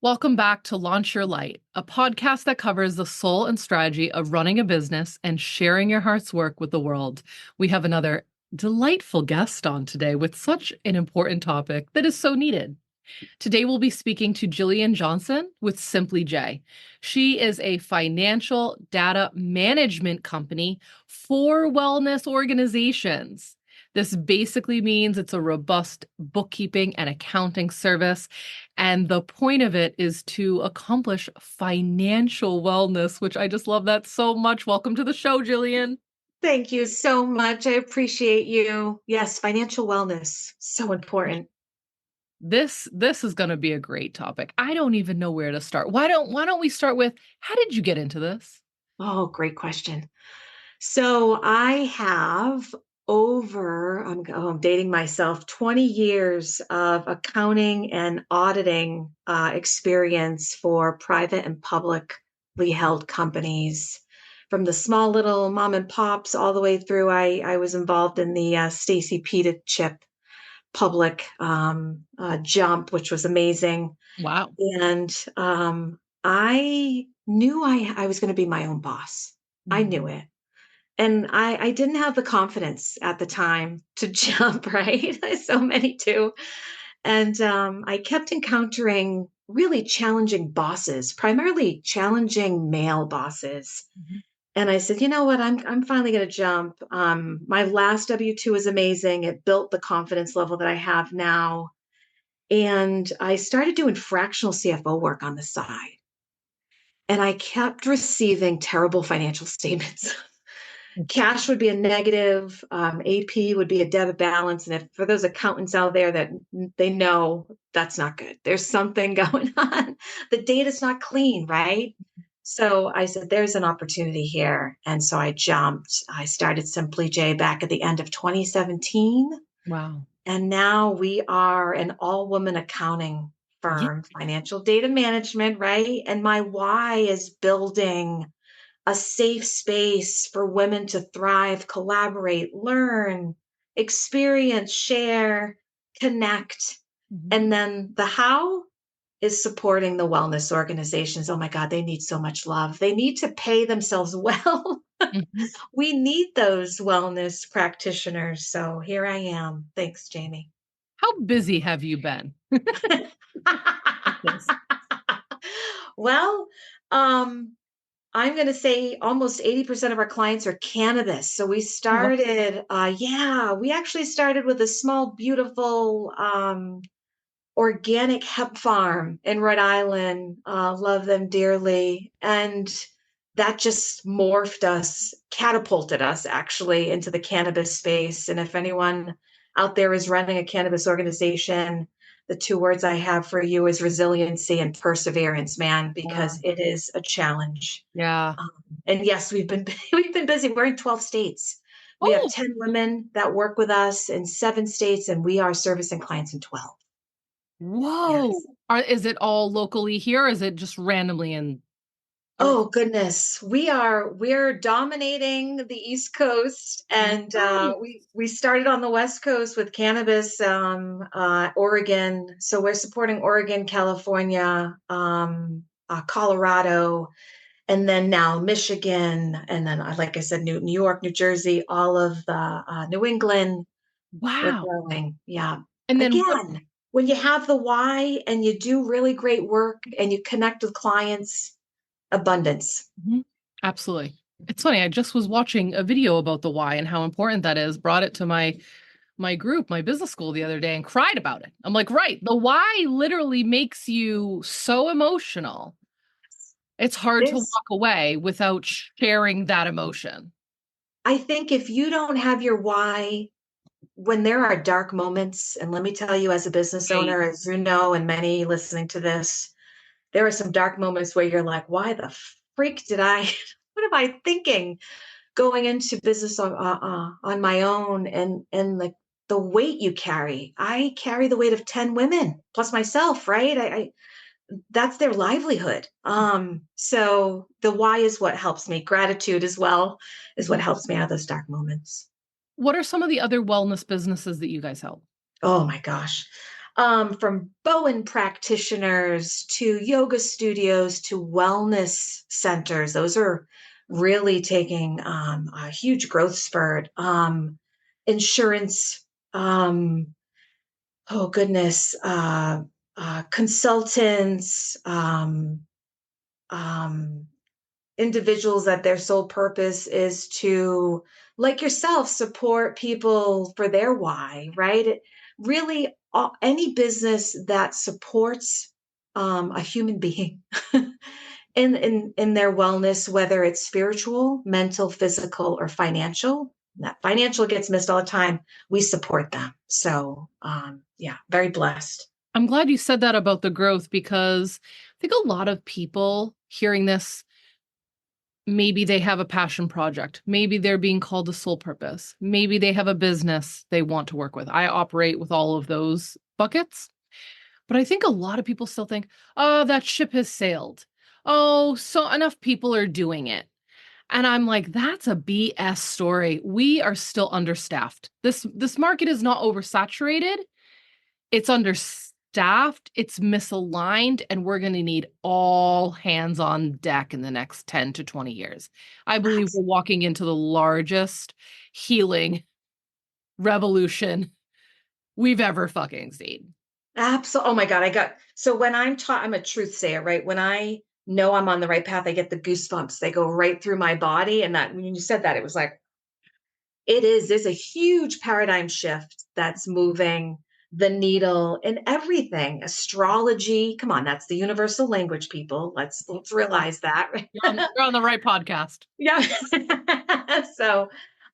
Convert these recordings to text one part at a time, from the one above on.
Welcome back to Launch Your Light, a podcast that covers the soul and strategy of running a business and sharing your heart's work with the world. We have another delightful guest on today with such an important topic that is so needed. Today, we'll be speaking to Jillian Johnson with Simply J. She is a financial data management company for wellness organizations. This basically means it's a robust bookkeeping and accounting service. And the point of it is to accomplish financial wellness, which I just love that so much. Welcome to the show, Jillian. Thank you so much. I appreciate you. Yes, financial wellness, so important. This is going to be a great topic. I don't even know where to start. Why don't we start with how did you get into this? Oh, great question. So I have I'm dating myself, 20 years of accounting and auditing experience for private and publicly held companies. From the small little mom and pops all the way through, I was involved in the Stacy Pita chip public jump, which was amazing. Wow. And I knew I was going to be my own boss. I knew it. And I didn't have the confidence at the time to jump, right? So many do. And I kept encountering really challenging bosses, primarily challenging male bosses. Mhm. And I said, you know what? I'm finally going to jump. My last W-2 was amazing. It built the confidence level that I have now. And I started doing fractional CFO work on the side. And I kept receiving terrible financial statements. Cash would be a negative, AP would be a debit balance. And if for those accountants out there that they know that's not good, there's something going on. The data's not clean, right? So I said, there's an opportunity here. And so I jumped. I started Simply J back at the end of 2017. Wow. And now we are an all-woman accounting Yeah. firm, financial data management, right? And my why is building a safe space for women to thrive, collaborate, learn, experience, share, connect. Mhm. And then the how is supporting the wellness organizations. Oh my God, they need so much love. They need to pay themselves well. Mhm. We need those wellness practitioners. So here I am. Thanks, Jayme. How busy have you been with this? Well, um, I'm going to say almost 80% of our clients are cannabis. So we Wow. started, we actually started with a small, beautiful, organic hemp farm in Rhode Island. Love them dearly. And that just morphed us, catapulted us actually into the cannabis space. And if anyone out there is running a cannabis organization, the two words I have for you is resiliency and perseverance, man, Yeah. because it is a challenge. Yeah. Um, and yes, we've been busy. We're in 12 states. We have Oh, 10 women that work with us in 7 states, and we are servicing clients in 12. whoa. Yes. Is it all locally here or is it just randomly in or Oh goodness, we're dominating the East Coast, and nice. we started on the West Coast with cannabis, Oregon. So we're supporting Oregon, California, Colorado, and then now Michigan, and then like I said, New York, New Jersey, all of the New England. We're Wow. growing, yeah. And then what? Again, when you have the why and you do really great work and you connect with clients, abundance. Mhm. Absolutely. It's funny. I just was watching a video about the why and how important that is. Brought it to my group, my business school the other day and cried about it. I'm like, right, the why literally makes you so emotional. It's hard to There's, walk away without sharing that emotion. I think if you don't have your why, when there are dark moments, and let me tell you, as a business Right. owner, as you know, and many listening to this, there are some dark moments where you're like, why the freak did I, what am I thinking going into business on my own? And the weight you carry, I carry the weight of 10 women plus myself, right? I that's their livelihood. So the why is what helps me. Gratitude as well is what Mhm. helps me out of those dark moments. What are some of the other wellness businesses that you guys help? Oh my gosh. from Bowen practitioners to yoga studios to wellness centers. Those are really taking a huge growth spurt. Insurance, oh goodness, consultants, um, individuals that their sole purpose is to, like yourself, support people for their why, right? Really, any business that supports a human being in their wellness, whether it's spiritual, mental, physical, or financial. That financial gets missed all the time. We support them. So, yeah, very blessed. I'm glad you said that about the growth because I think a lot of people hearing this, maybe they have a passion project. Maybe they're being called a soul purpose. Maybe they have a business they want to work with. I operate with all of those buckets. But I think a lot of people still think, oh, that ship has sailed. Oh, so enough people are doing it. And I'm like, that's a BS story. We are still understaffed. This market is not oversaturated. It's understaffed, it's misaligned, and we're going to need all hands on deck in the next 10 to 20 years. I believe we're walking into the largest healing revolution we've ever fucking seen. Absolutely. Oh my God. So when I'm taught, I'm a truth sayer, right? When I know I'm on the right path, I get the goosebumps. They go right through my body. And that, when you said that, it was like, there's a huge paradigm shift that's moving the needle in everything. Astrology. Come on. That's the universal language, people. Let's realize that. You're on the right podcast. Yeah. So,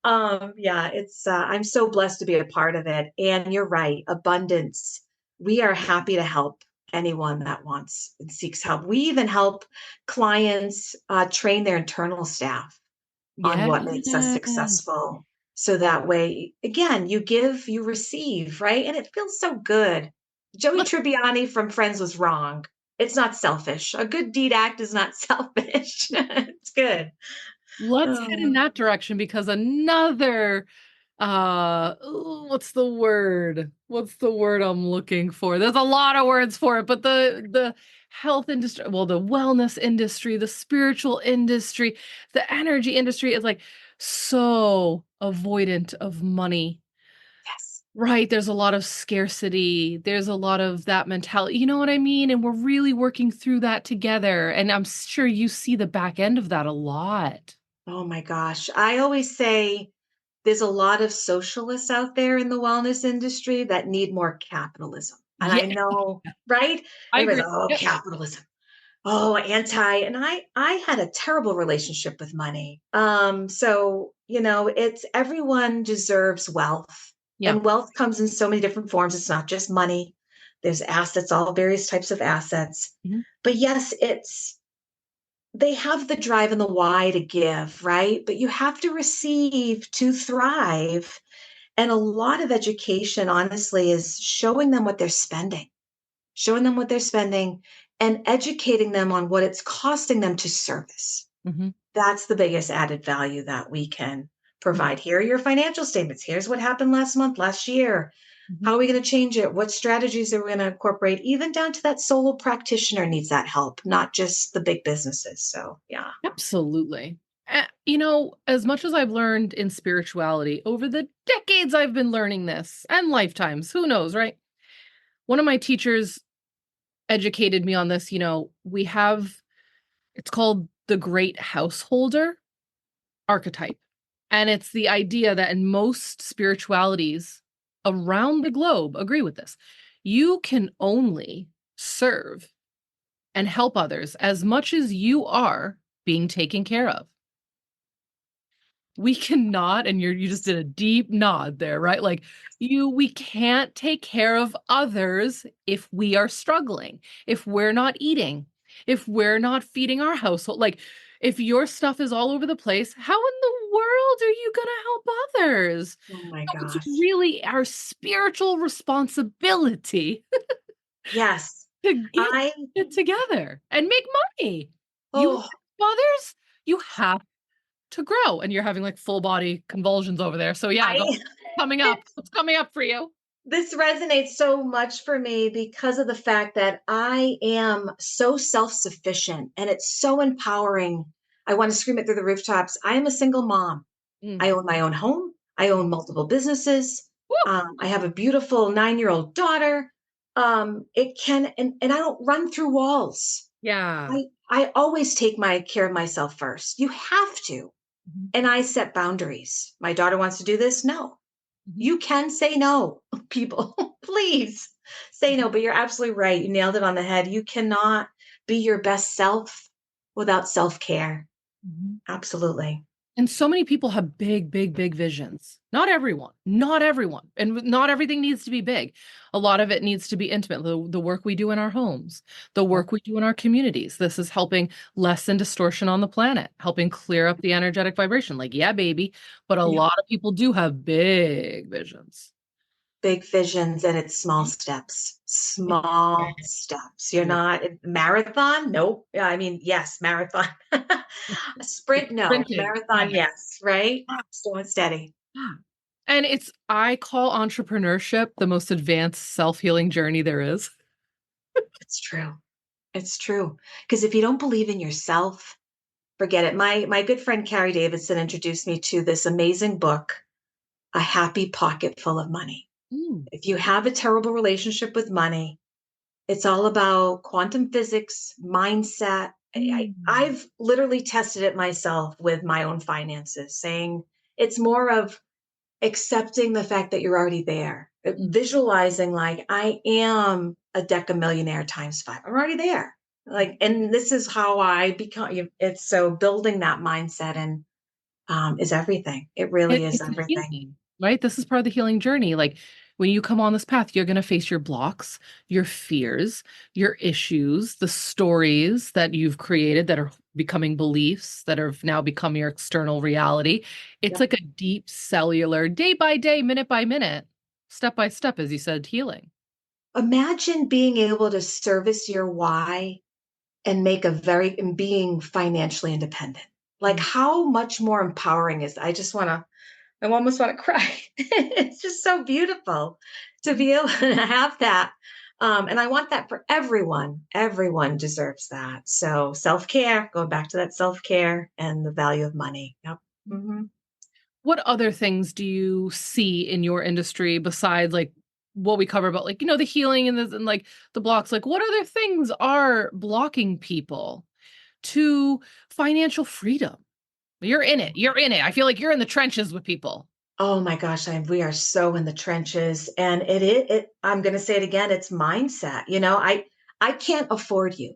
yeah, I'm so blessed to be a part of it. And you're right, abundance. We are happy to help anyone that wants and seeks help. We even help clients train their internal staff on Yeah. what makes us successful. So that way, again, you give, you receive, right? And it feels so good. Joey Let's Tribbiani from Friends was wrong. It's not selfish. A good deed act is not selfish. It's good. let's head in Oh, that direction because another what's the word? What's the word I'm looking for? There's a lot of words for it, but the health industry, well, the wellness industry, the spiritual industry, the energy industry is like so avoidant of money. yes. Right, there's a lot of scarcity. There's a lot of that mentality. You know what I mean? And we're really working through that together. And I'm sure you see the back end of that a lot. Oh my gosh. I always say there's a lot of socialists out there in the wellness industry that need more capitalism. And Yeah, I know, right? I Everybody's agree. like, oh, Yep. capitalism. Oh, anti. And I had a terrible relationship with money. So, it's everyone deserves wealth. Yeah. And wealth comes in so many different forms. It's not just money. There's assets, all various types of assets. Mhm. But yes, they have the drive and the why to give, right? But you have to receive to thrive. And a lot of education, honestly, is showing them what they're spending and educating them on what it's costing them to service. Mhm. That's the biggest added value that we can Yeah. provide. Here are your financial statements. Here's what happened last month, last year. Mhm. How are we going to change it? What strategies are we going to incorporate? Even down to that solo practitioner needs that help, not just the big businesses. So, yeah. Absolutely. As much as I've learned in spirituality over the decades I've been learning this and lifetimes, who knows, right? One of my teachers educated me on this. We have, it's called the great householder archetype. And it's the idea that in most spiritualities around the globe agree with this. You can only serve and help others as much as you are being taken care of. We cannot, and you just did a deep nod there, right? Like we can't take care of others if we are struggling, if we're not eating, if we're not feeding our household. Like if your stuff is all over the place, how in the world are you going to help others? Oh my So it's gosh. really our spiritual responsibility Yes. to get I, it together and make money. You oh, help others, you have to grow, and you're having like full body convulsions over there. So yeah, I, coming up. What's coming up for you? This resonates so much for me because of the fact that I am so self-sufficient and it's so empowering. I want to scream it through the rooftops. I am a single mom. Mm. I own my own home. I own multiple businesses. Woo! I have a beautiful 9-year-old daughter. And I don't run through walls. Yeah. I always take my care of myself first. You have to. Mhm. And I set boundaries. My daughter wants to do this. No, Mhm. you can say no, people. Please say no. Mhm. But you're absolutely right. You nailed it on the head. You cannot be your best self without self care. Mhm. Absolutely. And so many people have big, big, big visions. Not everyone. And not everything needs to be big. A lot of it needs to be intimate. The work we do in our homes, the Yep. work we do in our communities. This is helping lessen distortion on the planet, helping clear up the energetic vibration. Like, yeah, baby. But a Yep. lot of people do have big visions. Big visions and it's small Mhm. steps. Yeah. Small steps. You're Yeah. not marathon. Nope. Yeah, I mean, yes, marathon. A sprint, no. Printing. Marathon, yes. Right. Slow and steady. Yeah. And I call entrepreneurship the most advanced self-healing journey there is. It's true. It's true. Because if you don't believe in yourself, forget it. My good friend Carrie Davidson introduced me to this amazing book, A Happy Pocket Full of Money. Mm. If you have a terrible relationship with money, it's all about quantum physics, mindset. Mm. I've literally tested it myself with my own finances, saying it's more of accepting the fact that you're already there, Mm. visualizing like I am a decamillionaire times five. I'm already there. Like, and this is how I become. It's so building that mindset and is everything. It really is It's a everything. healing, right? This is part of the healing journey. Like when you come on this path, you're going to face your blocks, your fears, your issues, the stories that you've created that are becoming beliefs that have now become your external reality. It's Yep. like a deep cellular, day by day, minute by minute, step by step, as you said, healing. Imagine being able to service your why and and being financially independent. Like Mm. how much more empowering is I almost want to cry. It's just so beautiful to be able to have that. And I want that for everyone. Everyone deserves that. So self care, going back to that self care and the value of money. Yep. Hmm. What other things do you see in your industry besides like what we cover about like, the healing and like the blocks? Like what other things are blocking people to financial freedom? You're in it. You're in it. I feel like you're in the trenches with people. Oh my gosh, we are so in the trenches, and I'm going to say it again. It's mindset. I can't afford you.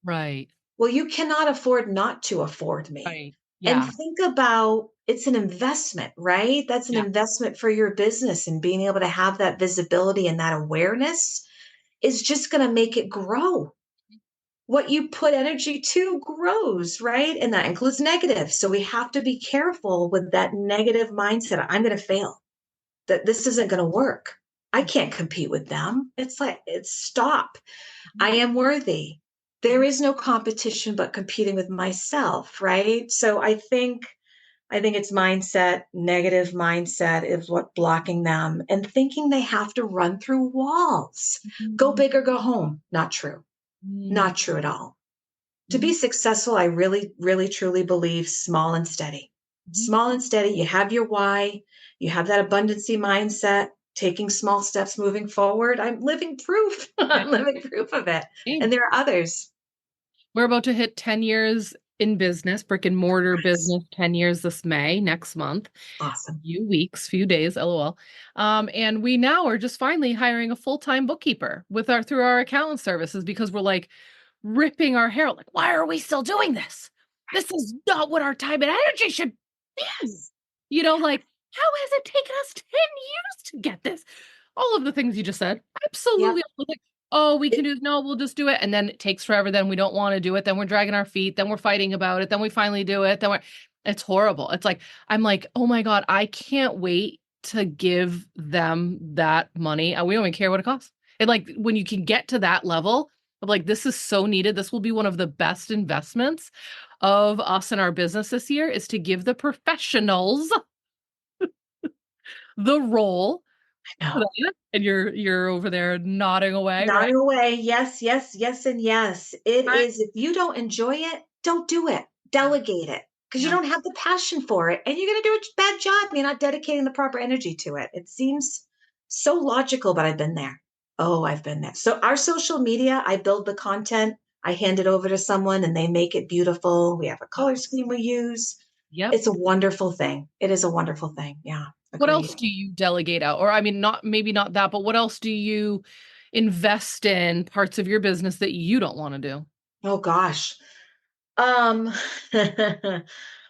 Right. Well, you cannot afford not to afford me. Right. And Yeah. think about it's an investment, right? That's an Yeah. investment for your business, and being able to have that visibility and that awareness is just going to make it grow. What you put energy to grows, right? And that includes negative. So we have to be careful with that negative mindset. I'm going to fail, that this isn't going to work. I can't compete with them. It's stop. Mhm. I am worthy. There is no competition but competing with myself, right? So I think it's mindset, negative mindset is what blocking them and thinking they have to run through walls. Go Mhm. big or go home. Not true. Mhm. Not true at all. To be Mhm. successful, I really, really, truly believe small and steady. Mhm. Small and steady. You have your why, you have that abundancy mindset, taking small steps moving forward. I'm living proof. Yeah. I'm living proof of it. And Same. there are others. We're about to hit 10 years in business, brick and mortar Nice. business, 10 years this May, next month. Awesome. Few weeks, few days, LOL. And we now are just finally hiring a full-time bookkeeper with our through our accountant services because we're like ripping our hair out. Like, why are we still doing this? This is not what our time and energy should be. Yes. Like, how has it taken us 10 years to get this? All of the things you just said. Yep. Absolutely. Like, oh, we can do no, we'll just do it. And then it takes forever. Then we don't want to do it. Then we're dragging our feet. Then we're fighting about it. Then we finally do it. It's horrible. It's like, I'm like, oh my God, I can't wait to give them that money. We don't even care what it costs. And like when you can get to that level of like, this is so needed. This will be one of the best investments of us in our business this year is to give the professionals the role I know. And you're over there nodding away, right? Nodding away. Yes, yes, yes, and yes. It Right. is, if you don't enjoy it, don't do it. Yeah. Delegate it because you Yeah. don't have the passion for it and you're going to do a bad job. You're not dedicating the proper energy to it. It seems so logical, but I've been there. Oh, I've been there. So, our social media, I build the content, I hand it over to someone and they make it beautiful. We have a color scheme we use. Yep. It's a wonderful thing. It is a wonderful thing. Yeah, What else agreed. do you delegate out? Or I mean, not maybe not that, but what else do you invest in parts of your business that you don't want to do? Oh, gosh. Um,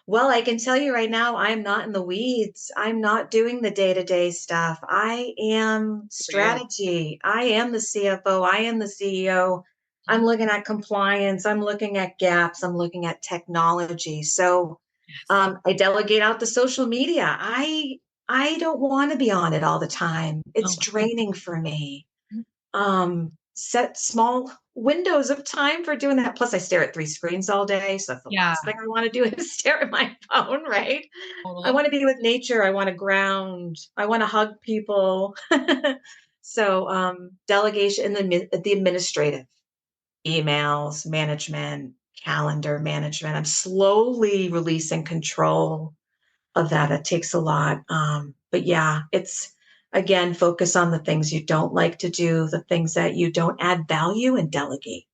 well, I can tell you right now, I'm not in the weeds. I'm not doing the day-to-day stuff. I am For you. strategy. I am the CFO. I am the CEO. I'm Mhm. looking at compliance. I'm looking at gaps. I'm looking at technology. So, Yes. I delegate out the social media. I don't want to be on it all the time. It's Oh, draining for me. Set small windows of time for doing that. Plus, I stare at 3 screens all day. So that's the yeah, last thing I want to do is stare at my phone, right? I totally. want to be with nature. I want to ground. I want to hug people. So, delegation and the administrative emails, management, calendar management. I'm slowly releasing control of that. It takes a lot. But yeah, it's again, focus on the things you don't like to do, the things that you don't add value and delegate.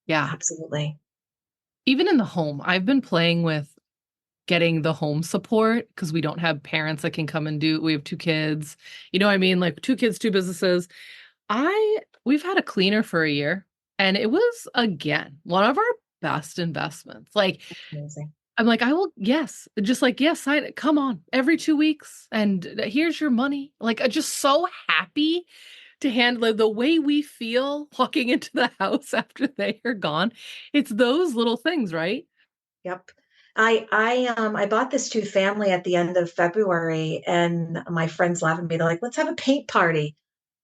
Yeah. Absolutely. Even in the home, I've been playing with getting the home support because we don't have parents that can come and do, we have two kids. You know what I mean? Like two kids, two businesses. We've had a cleaner for a year and it was again one of our best investments. Like Amazing. I'm like, I will, yes, just like, yes, sign it. Come on, every 2 weeks, and here's your money. Like, just so happy to handle the way we feel walking into the house after they are gone. It's those little things, right? Yep. I bought this to family at the end of February and my friends laugh at me. They're like, let's have a paint party.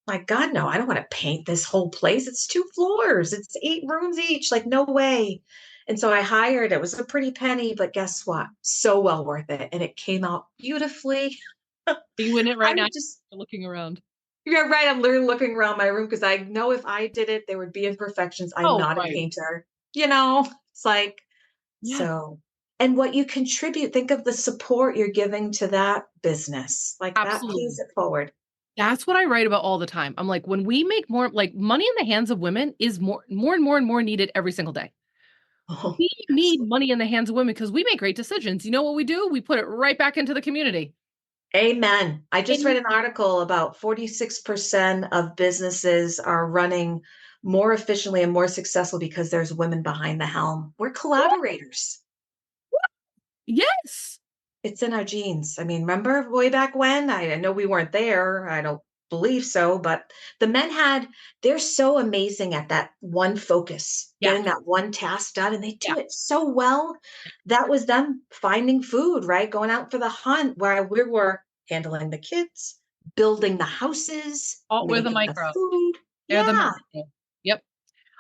My God, no, I don't want to paint this whole place. It's 2 floors. It's 8 rooms each. Like, no way. And so I hired, it was a pretty penny, but guess what? So well worth it. And it came out beautifully. Are you in it right now? I'm just, You're looking around. you're right. I'm literally looking around my room because I know if I did it, there would be imperfections. I'm Oh, not a right. painter, it's like, Yeah, so, and what you contribute, think of the support you're giving to that business. Like that pays absolutely. it forward. That's what I write about all the time. I'm like, when we make more, like money in the hands of women is more and more needed every single day. Oh, We need absolutely. money in the hands of women because we make great decisions. You know what we do? We put it right back into the community. Amen. I just read And an article about 46% of businesses are running more efficiently and more successful because there's women behind the helm. We're collaborators. yes. It's in our genes. I mean, remember way back when? I know we weren't there. I don't believe so, but the men they're so amazing at that one focus, Yeah. getting that one task done, and they Yeah. do it so well. That was them finding food, right? Going out for the hunt, while we were handling the kids, building the houses, All with a making the micro. food. They're the Yeah. micro. Yep.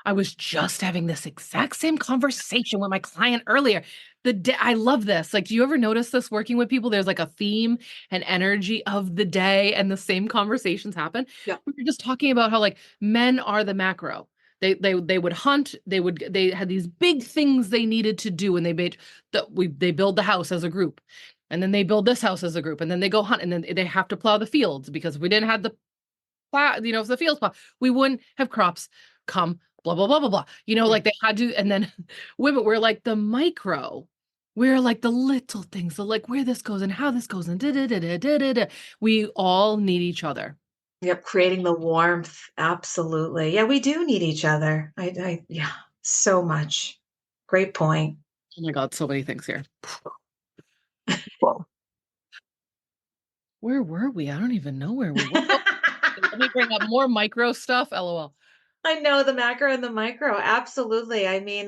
I was just having this exact same conversation with my client earlier. I love this. Like, do you ever notice this working with people? There's like a theme and energy of the day, and the same conversations happen. Yeah. We were just talking about how like men are the macro. They would hunt. They had these big things they needed to do, and they build the house as a group, and then they build this house as a group, and then they go hunt, and then they have to plow the fields because if we didn't have the plow, if the fields plow, we wouldn't have crops come, blah, blah, blah, blah, blah. Yeah. Like they had to, and then women were like the micro. We're like the little things, so like where this goes and how this goes and da da da da da da da. We all need each other. Yep. Creating the warmth. Absolutely. Yeah, we do need each other. Yeah, so much. Great point. Oh my God, so many things here. Well, Where were we? I don't even know where we were. Oh, let me bring up more micro stuff. LOL. I know the macro and the micro. Absolutely. I mean,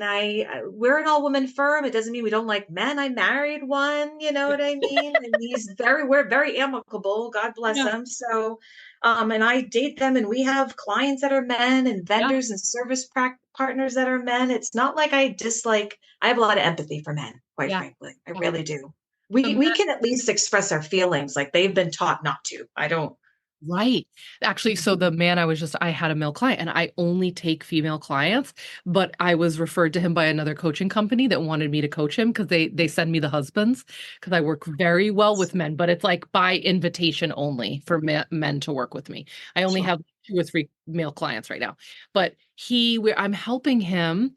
we're an all woman firm. It doesn't mean we don't like men. I married one, you know what I mean? And we're very amicable. God bless Yeah, them. So, and I date them and we have clients that are men and yeah, vendors and service partners that are men. It's not like I have a lot of empathy for men, quite yeah, frankly. I yeah. really do. The We can at least express our feelings like they've been taught not to. I don't. Right. Actually, so the man I had a male client and I only take female clients, but I was referred to him by another coaching company that wanted me to coach him because they send me the husbands because I work very well with men, but it's like by invitation only for men to work with me. I only Sure. have 2 or 3 male clients right now, but I'm helping him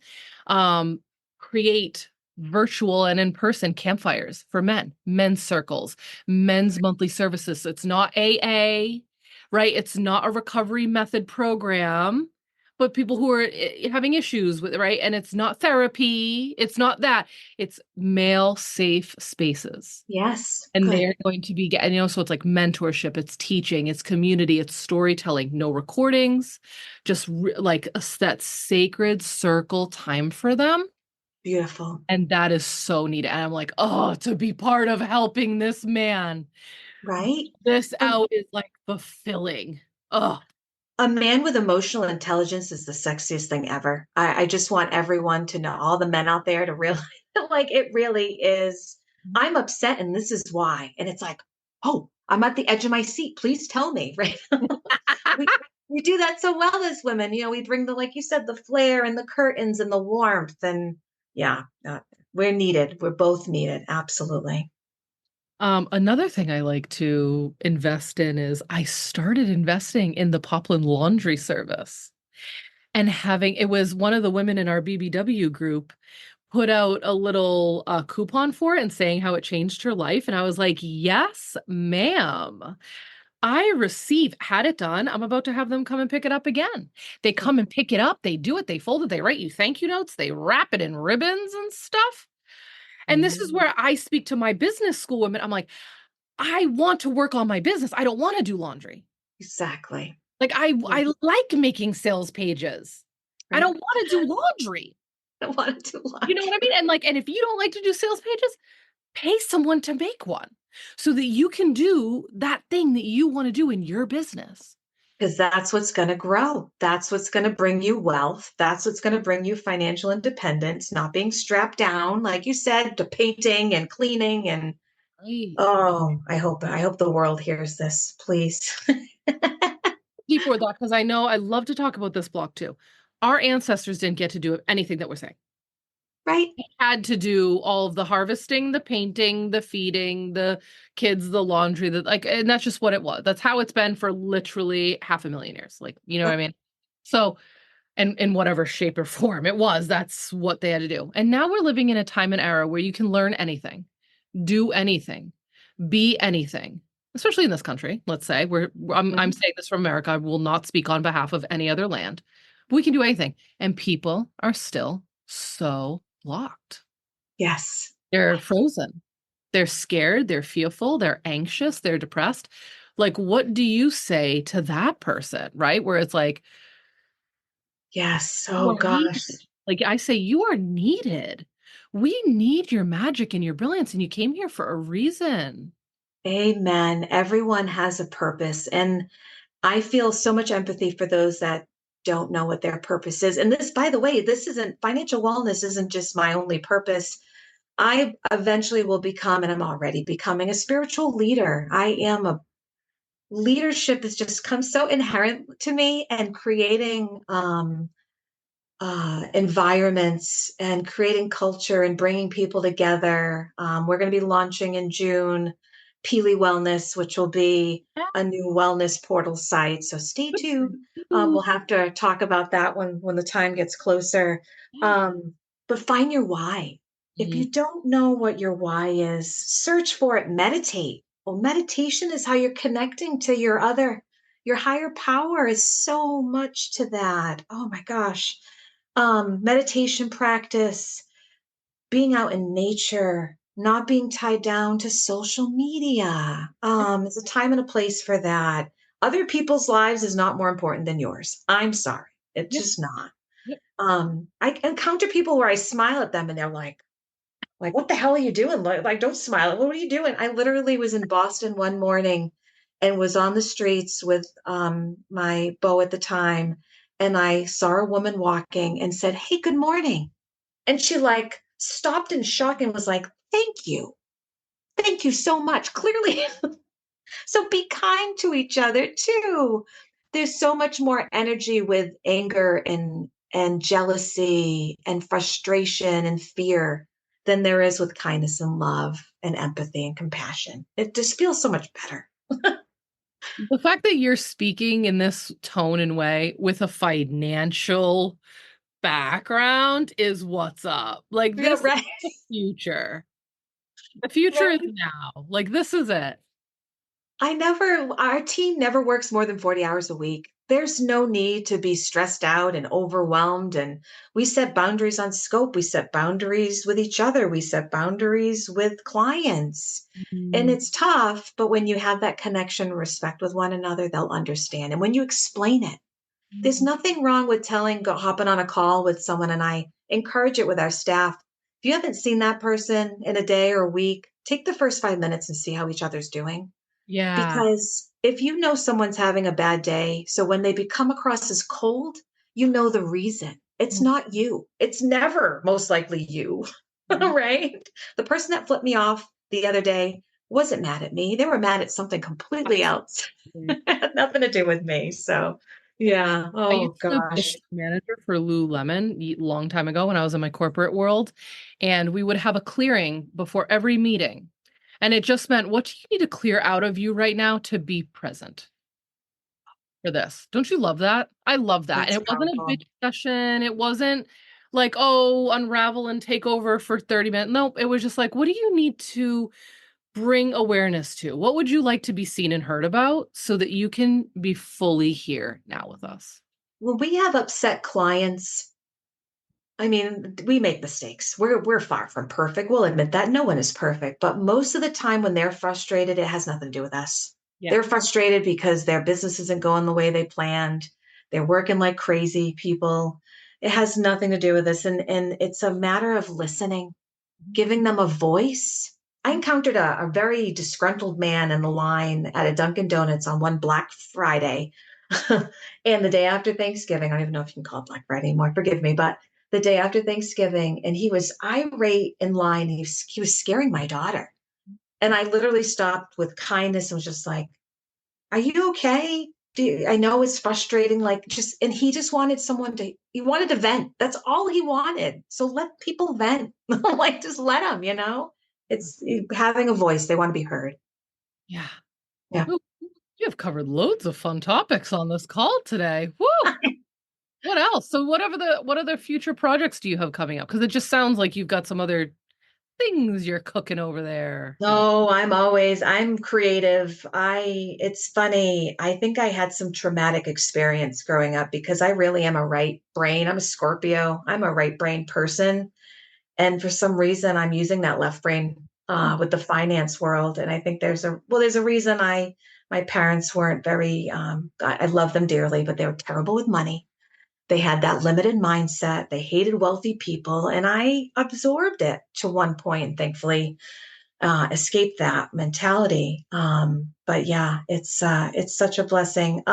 um, create virtual and in-person campfires for men, men's circles, men's monthly services. So it's not AA, right? It's not a recovery method program, but people who are having issues with it, right? And it's not therapy. It's not that. It's male safe spaces. Yes. And Good. they're going to be getting, so it's like mentorship, it's teaching, it's community, it's storytelling, no recordings, just like that sacred circle time for them. Beautiful. And that is so needed. And I'm like, oh, to be part of helping this man Right? this Um, out is like fulfilling. Oh, a man with emotional intelligence is the sexiest thing ever. I just want everyone to know, all the men out there to realize like it really is. I'm upset and this is why. And it's like, oh, I'm at the edge of my seat. Please tell me, right? we we do that so well as women. We bring the, like you said, the flair and the curtains and the warmth. And yeah, we're needed. We're both needed. Absolutely. Another thing I like to invest in is I started investing in the Poplin laundry service and it was one of the women in our BBW group put out a little coupon for it and saying how it changed her life. And I was like, yes, ma'am. Had it done. I'm about to have them come and pick it up again. They come and pick it up. They do it. They fold it. They write you thank you notes. They wrap it in ribbons and stuff. And this is Mm, where I speak to my business school women. I'm like, I want to work on my business. I don't want to do laundry. exactly. Like Yeah, I like making sales pages. I right. don't want to do laundry. I want to do You know laundry what I mean? And if you don't like to do sales pages, pay someone to make one so that you can do that thing that you want to do in your business. because that's what's going to grow. That's what's going to bring you wealth. That's what's going to bring you financial independence, not being strapped down, like you said, to painting and cleaning. And Right. oh, I hope the world hears this, please. Before that, because I know I love to talk about this block too. Our ancestors didn't get to do anything that we're saying. Right? Had to do all of the harvesting, the painting, the feeding, the kids, the laundry, and that's just what it was. That's how it's been for literally half a million years. Like, you know what I Yep. mean? So, and in whatever shape or form it was, that's what they had to do. And now we're living in a time and era where you can learn anything, do anything, be anything, especially in this country. Let's say I'm Mhm. saying this from America. I will not speak on behalf of any other land. But we can do anything, and people are still so locked. Yes. They're frozen. They're scared. They're fearful. They're anxious. They're depressed. Like, what do you say to that person, right? Where it's like, Yes. you Oh are needed. gosh. Like I say, you are needed. We need your magic and your brilliance, and you came here for a reason. Amen. Everyone has a purpose. And I feel so much empathy for those that don't know what their purpose is. And this, by the way, this isn't financial wellness, isn't just my only purpose. I eventually will become, and I'm already becoming, a spiritual leader. I am a leadership has just come so inherent to me, and creating environments and creating culture and bringing people together. We're going to be launching in June Peely Wellness, which will be a new wellness portal site. So stay tuned. We'll have to talk about that when the time gets closer. But find your why. If Mhm. you don't know what your why is, search for it. Meditate. Well, meditation is how you're connecting to your higher power. Is so much to that. Oh my gosh, meditation practice, being out in nature, not being tied down to social media. There's a time and a place for that. Other people's lives is not more important than yours. I'm sorry. It's Yep. just not. Yep. I encounter people where I smile at them and they're like, what the hell are you doing? Like, don't smile. What are you doing? I literally was in Boston one morning and was on the streets with my beau at the time. And I saw a woman walking and said, hey, good morning. And she like stopped in shock and was like, thank you. Thank you so much. Clearly, So be kind to each other too. There's so much more energy with anger and jealousy and frustration and fear than there is with kindness and love and empathy and compassion. It just feels so much better. The fact that you're speaking in this tone and way with a financial background is what's up. Like Yeah, this is right. the future. The future is now. Like this is it. Our team never works more than 40 hours a week. There's no need to be stressed out and overwhelmed. And we set boundaries on scope. We set boundaries with each other. We set boundaries with clients. And Mm, it's tough, but when you have that connection, respect with one another, they'll understand. And when you explain it, there's mm, nothing wrong with hopping on a call with someone. And I encourage it with our staff. If you haven't seen that person in a day or a week, take the first 5 minutes and see how each other's doing, yeah. because if you know someone's having a bad day, so when they become across as cold, you know the reason. It's not you. It's never most likely you, Mhm. right? The person that flipped me off the other day wasn't mad at me. They were mad at something completely else. Absolutely. It had nothing to do with me. So, yeah. I Oh, used to be a gosh. store manager for Lululemon a long time ago when I was in my corporate world, and we would have a clearing before every meeting. And it just meant, what do you need to clear out of you right now to be present for this? Don't you love that? I love that. And That's it wasn't a powerful. bitch session. It wasn't like, oh, unravel and take over for 30 minutes. Nope. It was just like, what do you need to bring awareness to? What would you like to be seen and heard about so that you can be fully here now with us? When we have upset clients, I mean, we make mistakes. We're far from perfect. We'll admit that. No one is perfect. But most of the time when they're frustrated, it has nothing to do with us. Yeah. They're frustrated because their business isn't going the way they planned. They're working like crazy people. It has nothing to do with us. And it's a matter of listening, giving them a voice. I encountered a very disgruntled man in the line at a Dunkin' Donuts on one Black Friday. And the day after Thanksgiving, I don't even know if you can call it Black Friday anymore, forgive me, but the day after Thanksgiving, and he was irate in line. He was scaring my daughter. And I literally stopped with kindness and was just like, are you okay? I know it's frustrating, like just, and he just wanted he wanted to vent. That's all he wanted. So let people vent. Like just let them, it's having a voice. They want to be heard. Yeah. Yeah. Ooh, you have covered loads of fun topics on this call today. Woo! What else? So what other future projects do you have coming up? Because it just sounds like you've got some other things you're cooking over there. No, I'm creative. It's funny. I think I had some traumatic experience growing up because I really am a right brain. I'm a Scorpio. I'm a right brain person. And for some reason, I'm using that left brain Hmm. with the finance world. And I think there's a reason my parents weren't very, I love them dearly, but they were terrible with money. They had that limited mindset. They hated wealthy people. And I absorbed it to one point, thankfully escape that mentality. But yeah, it's such a blessing.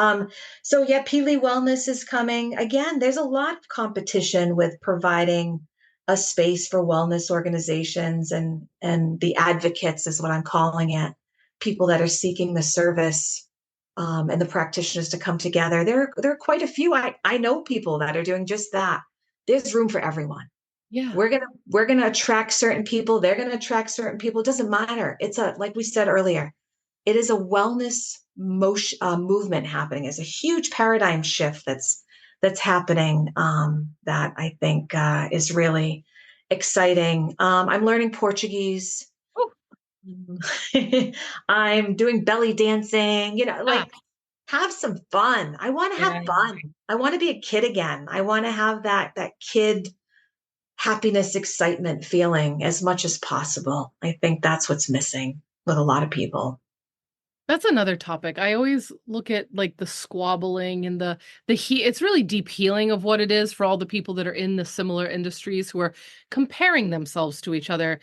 So yeah, Peely Wellness is coming again. There's a lot of competition with providing a space for wellness organizations and the advocates is what I'm calling it. People that are seeking the service. And the practitioners to come together. There are quite a few. I know people that are doing just that. There's room for everyone. Yeah. We're gonna attract certain people. They're gonna attract certain people. It doesn't matter. It's a like we said earlier. It is a wellness motion movement happening. It's a huge paradigm shift that's happening that I think is really exciting. I'm learning Portuguese. Oh, I'm doing belly dancing. ah, Like have some fun. I want to have yeah. fun. I want to be a kid again. I want to have that kid happiness, excitement feeling as much as possible. I think that's what's missing with a lot of people. That's another topic. I always look at like the squabbling and it's really deep healing of what it is for all the people that are in the similar industries who are comparing themselves to each other,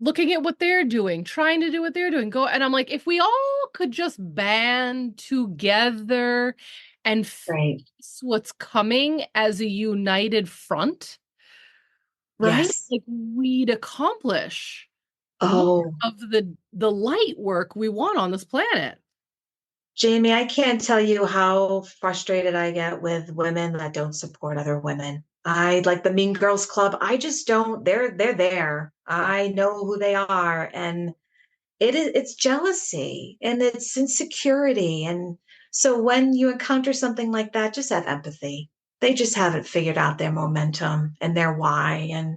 looking at what they're doing, trying to do what they're doing. Go and I'm like, if we all could just band together and Right. face what's coming as a united front, right? Yes. Like we'd accomplish more Oh, of the light work we want on this planet. Jayme, I can't tell you how frustrated I get with women that don't support other women. I like the Mean Girls Club. I just don't. They're there. I know who they are, and it's jealousy and it's insecurity. And so when you encounter something like that, just have empathy. They just haven't figured out their momentum and their why, and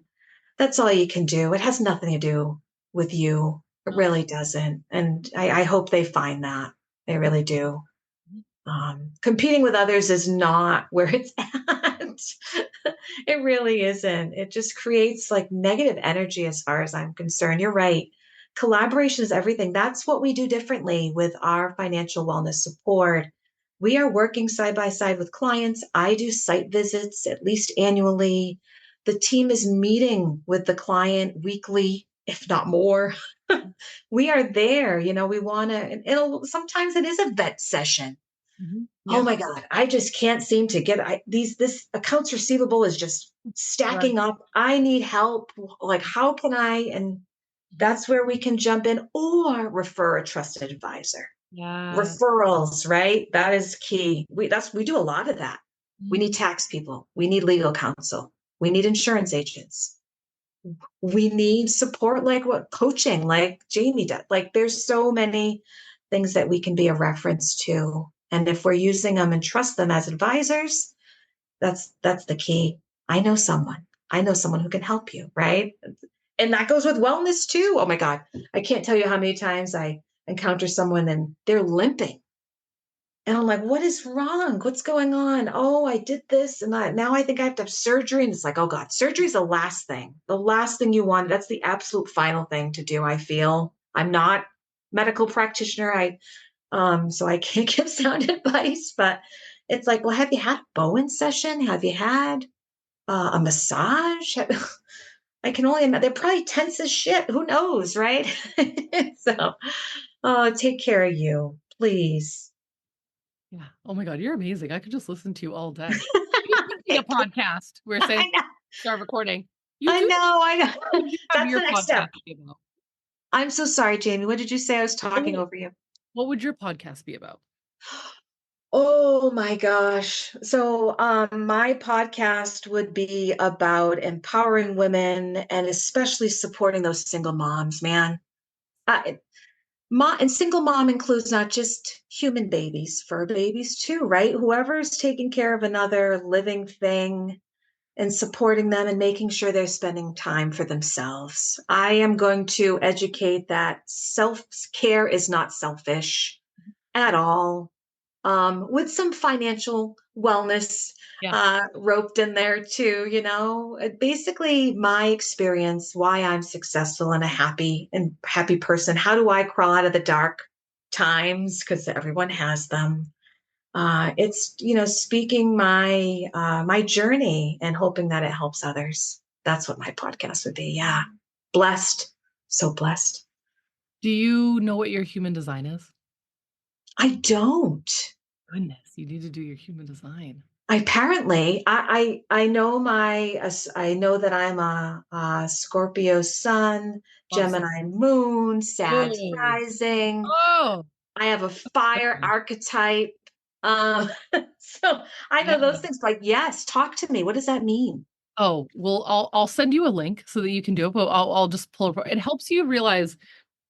that's all you can do. It has nothing to do with you. It No. really doesn't. And I hope they find that. They really do. Competing with others is not where it's at. It really isn't. It just creates like negative energy as far as I'm concerned. You're right. Collaboration is everything. That's what we do differently with our financial wellness support. We are working side by side with clients. I do site visits at least annually. The team is meeting with the client weekly, if not more. We are there. We want to, it'll sometimes it is a vet session. Oh Yeah. my God, I just can't seem to get this accounts receivable is just Right. stacking up. I need help. Like, how can I? And that's where we can jump in or refer a trusted advisor. Yeah. Referrals, right? That is key. We do a lot of that. We need tax people. We need legal counsel. We need insurance agents. We need support like what coaching, like Jayme does. Like there's so many things that we can be a reference to. And if we're using them and trust them as advisors, that's the key. I know someone. I know someone who can help you, right? And that goes with wellness too. Oh my God. I can't tell you how many times I encounter someone and they're limping and I'm like, what is wrong? What's going on? Oh, I did this and now I think I have to have surgery. And it's like, oh God, surgery is the last thing you want. That's the absolute final thing to do. I feel I'm not medical practitioner. So I can't give sound advice, but it's like, well, have you had a Bowen session? Have you had a massage? I can only imagine they're probably tense as shit. Who knows, right? So, oh, take care of you, please. Yeah. Oh my God, you're amazing. I could just listen to you all day. You could be a Thank you. podcast. We're saying I know. start recording. You I do. know. I What would know. you have That's your the next podcast step. be about? I'm so sorry, Jayme. What did you say? I was talking Oh, over you. what would your podcast be about? Oh my gosh. So, my podcast would be about empowering women and especially supporting those single moms, man. Uh, and single mom includes not just human babies, fur babies too, right? Whoever's taking care of another living thing and supporting them and making sure they're spending time for themselves. I am going to educate that self care is not selfish at all, with some financial wellness Yeah. roped in there too. Basically my experience, why I'm successful and a happy person. How do I crawl out of the dark times? Because everyone has them. It's speaking my journey and hoping that it helps others. That's what my podcast would be. Yeah, blessed, so blessed. Do you know what your human design is? I don't. Goodness, you need to do your human design. Apparently, I know I know that I'm a Scorpio sun, Love some. Gemini moon, Sag Oh, rising. oh, I have a fire okay. archetype. Um, so I know those Yeah. things. Like, yes, talk to me. What does that mean? Oh, well, I'll send you a link so that you can do it, but I'll just pull it. It helps you realize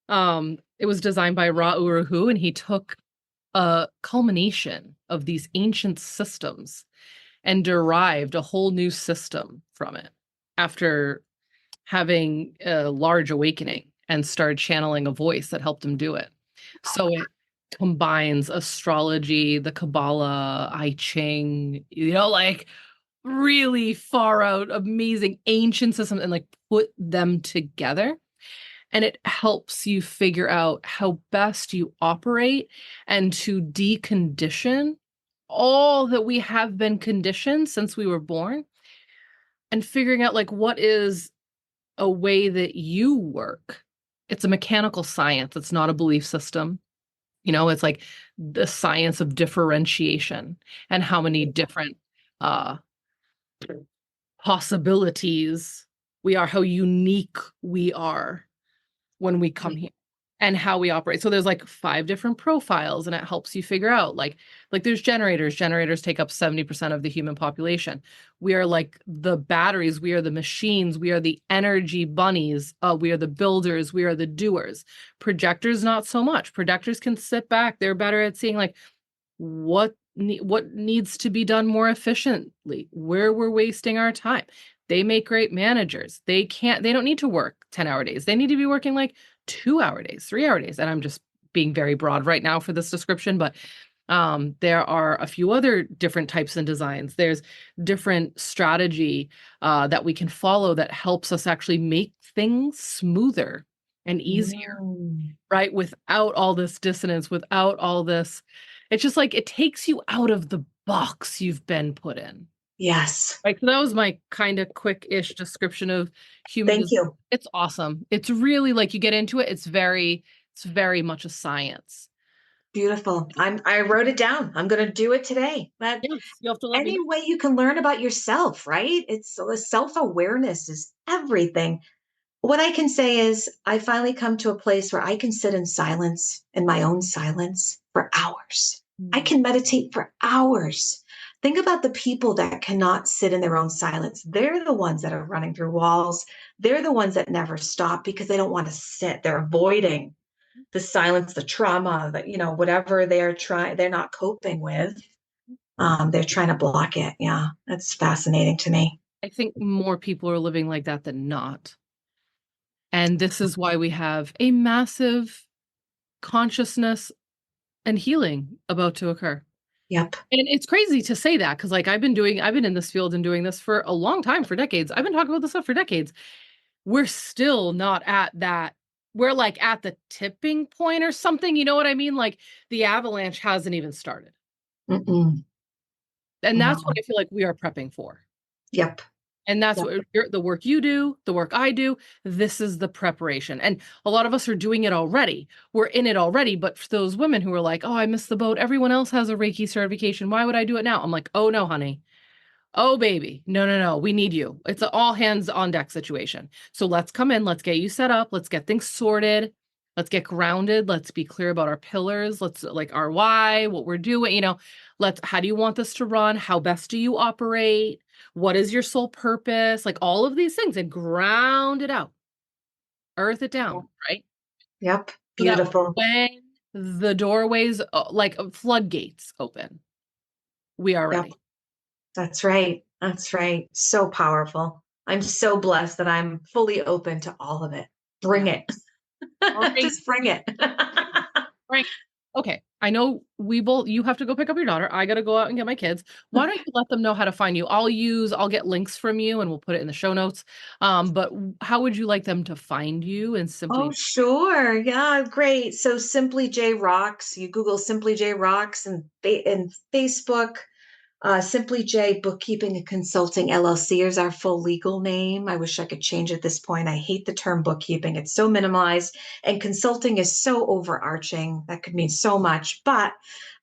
it was designed by Ra Uru Hu, and he took a culmination of these ancient systems and derived a whole new system from it after having a large awakening and started channeling a voice that helped him do it. So it combines astrology, the Kabbalah, I Ching, like really far out, amazing ancient systems and like put them together. And it helps you figure out how best you operate and to decondition all that we have been conditioned since we were born and figuring out like what is a way that you work. It's a mechanical science. It's not a belief system. It's like the science of differentiation and how many different uh, possibilities we are, how unique we are. when we come here and how we operate. So there's like 5 different profiles, and it helps you figure out like there's generators. Generators take up 70% of the human population. We are like the batteries, we are the machines, we are the energy bunnies, we are the builders, we are the doers. Projectors, not so much. Projectors can sit back. They're better at seeing like what needs to be done more efficiently, where we're wasting our time. They make great managers. They don't need to work 10-hour days. They need to be working like 2-hour days, 3-hour days. And I'm just being very broad right now for this description, but there are a few other different types and designs. There's different strategy that we can follow that helps us actually make things smoother and easier, right? Without all this dissonance, without all this, it's just like it takes you out of the box you've been put in. Yes. Right. So that was my kind of quick-ish description of human Thank design. you. It's awesome. It's really like you get into it, it's very much a science. Beautiful. I wrote it down. I'm going to do it today. But Yes, you have to let me any know. way you can learn about yourself, right? It's self-awareness is everything. What I can say is I finally come to a place where I can sit in silence, in my own silence, for hours. I can meditate for hours. Think about the people that cannot sit in their own silence. They're the ones that are running through walls. They're the ones that never stop because they don't want to sit. They're avoiding the silence, the trauma, that, whatever they're not coping with. They're trying to block it. Yeah, that's fascinating to me. I think more people are living like that than not. And this is why we have a massive consciousness and healing about to occur. Yep. And it's crazy to say that because like I've been in this field and doing this for a long time, for decades. I've been talking about this stuff for decades. We're still not at that. We're like at the tipping point or something. You know what I mean? Like the avalanche hasn't even started. Mm-mm. And that's what No. I feel like we are prepping for. Yep. And that's Yep. what the work you do, the work I do. This is the preparation. And a lot of us are doing it already. We're in it already. But for those women who are like, oh, I missed the boat. Everyone else has a Reiki certification. Why would I do it now? I'm like, oh, no, honey. Oh, baby. No, no, no. We need you. It's an all hands on deck situation. So let's come in. Let's get you set up. Let's get things sorted. Let's get grounded. Let's be clear about our pillars. Let's like our why, what we're doing. How do you want this to run? How best do you operate? What is your sole purpose? Like all of these things and ground it out, earth it Yep. down, right? Yep. So that Beautiful. when the doorways, like floodgates open, we are Yep. ready. That's right. That's right. So powerful. I'm so blessed that I'm fully open to all of it. Bring Yeah. it. All right. Just bring it. Right. Okay. I know you have to go pick up your daughter. I got to go out and get my kids. Why don't you let them know how to find you? I'll get links from you and we'll put it in the show notes. But how would you like them to find you and Oh, simply, sure. Yeah, great. So Simply J Rocks. You Google Simply J Rocks and Facebook. Simply J Bookkeeping and Consulting LLC is our full legal name. I wish I could change at this point. I hate the term bookkeeping. It's so minimalized, and consulting is so overarching. That could mean so much. But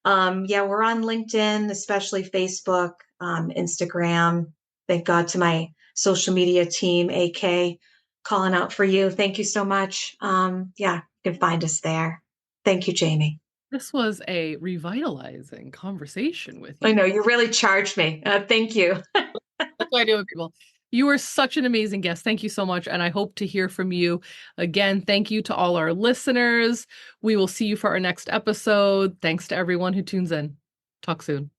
yeah, we're on LinkedIn, especially Facebook, Instagram. Thank God to my social media team, AK, calling out for you. Thank you so much. Yeah, you can find us there. Thank you, Jayme. this was a revitalizing conversation with I you. know you really charged me. Thank you. That's what I do with people. You are such an amazing guest. Thank you so much. And I hope to hear from you again. Thank you to all our listeners. We will see you for our next episode. Thanks to everyone who tunes in. Talk soon.